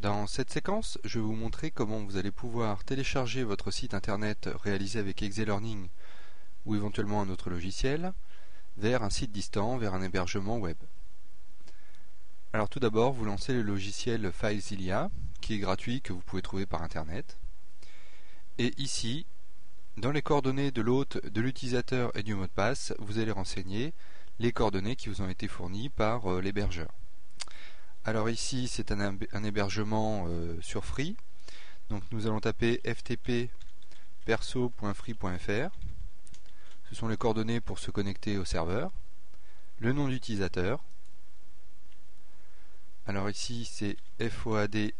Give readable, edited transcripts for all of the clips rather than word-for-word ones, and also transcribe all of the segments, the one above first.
Dans cette séquence, je vais vous montrer comment vous allez pouvoir télécharger votre site internet réalisé avec XLearning ou éventuellement un autre logiciel vers un site distant, vers un hébergement web. Alors tout d'abord, vous lancez le logiciel FileZilla qui est gratuit, que vous pouvez trouver par internet. Et ici, dans les coordonnées de l'hôte, de l'utilisateur et du mot de passe, vous allez renseigner les coordonnées qui vous ont été fournies par l'hébergeur. Alors ici, c'est un hébergement sur Free. Donc nous allons taper ftp perso.free.fr. Ce sont les coordonnées pour se connecter au serveur. Le nom d'utilisateur. Alors ici, c'est FOAD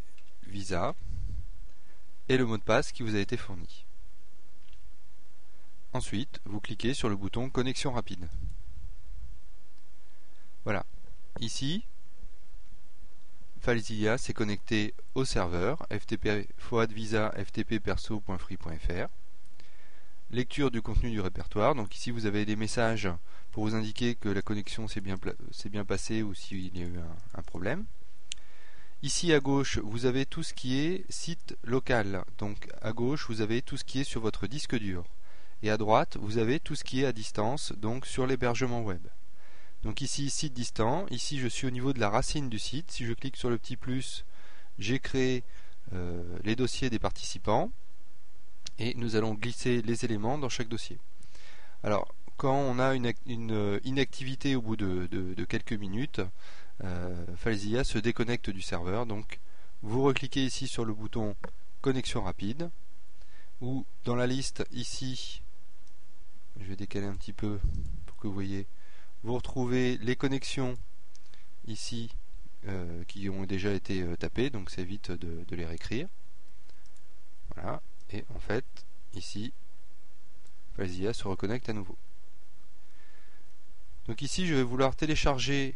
Visa. Et le mot de passe qui vous a été fourni. Ensuite, vous cliquez sur le bouton Connexion rapide. Voilà. Ici, FileZilla s'est connecté au serveur ftp FOAD Visa ftp perso.free.fr. Lecture du contenu du répertoire. Donc ici, vous avez des messages pour vous indiquer que la connexion s'est bien passée ou s'il y a eu un problème. Ici à gauche, vous avez tout ce qui est site local. Donc à gauche, vous avez tout ce qui est sur votre disque dur. Et à droite, vous avez tout ce qui est à distance, donc sur l'hébergement web. Donc ici, site distant. Ici, je suis au niveau de la racine du site. Si je clique sur le petit plus, j'ai créé les dossiers des participants. Et nous allons glisser les éléments dans chaque dossier. Alors, quand on a une inactivité au bout de quelques minutes, FileZilla se déconnecte du serveur. Donc, vous recliquez ici sur le bouton Connexion rapide, ou dans la liste ici, je vais décaler un petit peu pour que vous voyez, vous retrouvez les connexions ici qui ont déjà été tapées, donc ça évite de les réécrire. Voilà, et en fait, ici, FileZilla se reconnecte à nouveau. Donc ici, je vais vouloir télécharger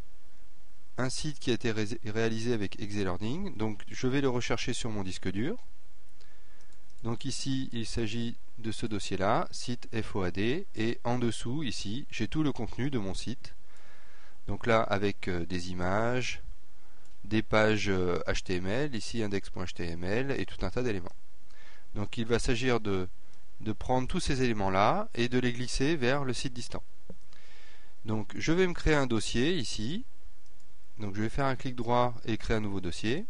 un site qui a été réalisé avec XLearning. Donc je vais le rechercher sur mon disque dur. Donc ici, il s'agit de ce dossier-là, site FOAD, et en dessous, ici, j'ai tout le contenu de mon site. Donc là, avec des images, des pages HTML, ici index.html, et tout un tas d'éléments. Donc il va s'agir de prendre tous ces éléments-là et de les glisser vers le site distant. Donc je vais me créer un dossier ici. Donc je vais faire un clic droit et créer un nouveau dossier.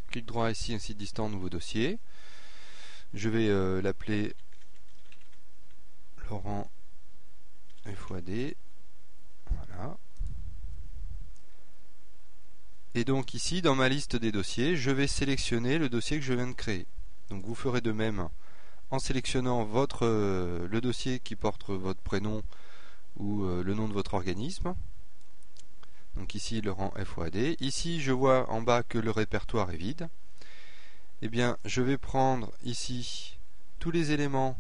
Clic droit ici, un site distant, nouveau dossier. Je vais l'appeler Laurent FOAD. Voilà. Et donc ici, dans ma liste des dossiers, je vais sélectionner le dossier que je viens de créer. Donc vous ferez de même en sélectionnant le dossier qui porte votre prénom ou le nom de votre organisme. Donc ici, Laurent FOAD. Ici, je vois en bas que le répertoire est vide. Eh bien, je vais prendre ici tous les éléments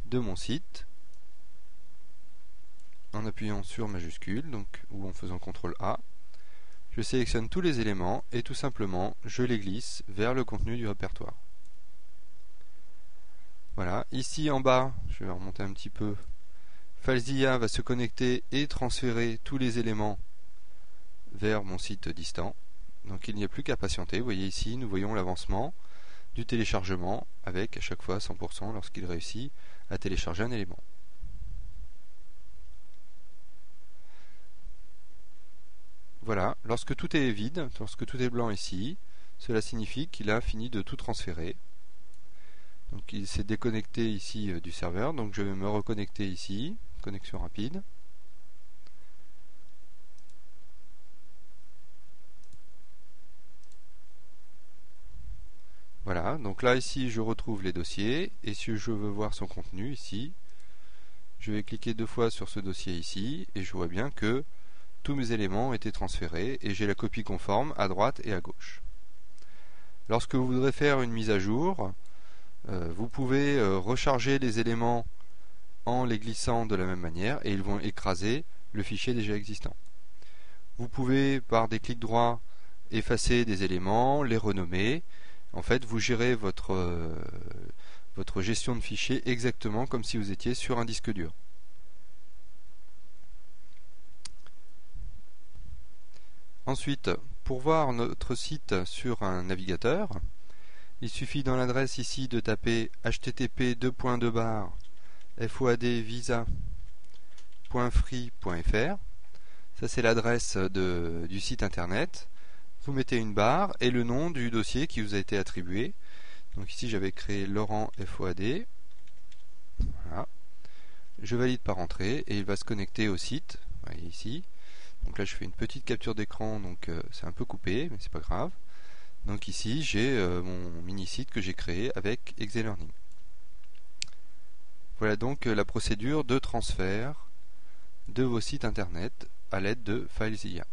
de mon site en appuyant sur majuscule, donc, ou en faisant CTRL A. Je sélectionne tous les éléments et tout simplement, je les glisse vers le contenu du répertoire. Voilà. Ici en bas, je vais remonter un petit peu. FileZilla va se connecter et transférer tous les éléments vers mon site distant. Donc il n'y a plus qu'à patienter. Vous voyez ici, nous voyons l'avancement du téléchargement avec à chaque fois 100% lorsqu'il réussit à télécharger un élément. Voilà, lorsque tout est vide, lorsque tout est blanc ici, cela signifie qu'il a fini de tout transférer. Donc il s'est déconnecté ici du serveur, donc je vais me reconnecter ici, connexion rapide. Voilà, donc là ici je retrouve les dossiers, et si je veux voir son contenu ici, je vais cliquer deux fois sur ce dossier ici, et je vois bien que tous mes éléments ont été transférés, et j'ai la copie conforme à droite et à gauche. Lorsque vous voudrez faire une mise à jour, vous pouvez recharger les éléments en les glissant de la même manière, et ils vont écraser le fichier déjà existant. Vous pouvez, par des clics droits, effacer des éléments, les renommer. En fait, vous gérez votre gestion de fichiers exactement comme si vous étiez sur un disque dur. Ensuite, pour voir notre site sur un navigateur, il suffit dans l'adresse ici de taper http://foadvisa.free.fr. Ça c'est l'adresse du site internet. Vous mettez une barre et le nom du dossier qui vous a été attribué. Donc ici j'avais créé Laurent FOAD. Voilà. Je valide par entrée et il va se connecter au site. Vous voyez ici. Donc là je fais une petite capture d'écran, donc c'est un peu coupé, mais c'est pas grave. Donc ici j'ai mon mini-site que j'ai créé avec ExeLearning. Voilà donc la procédure de transfert de vos sites internet à l'aide de FileZilla.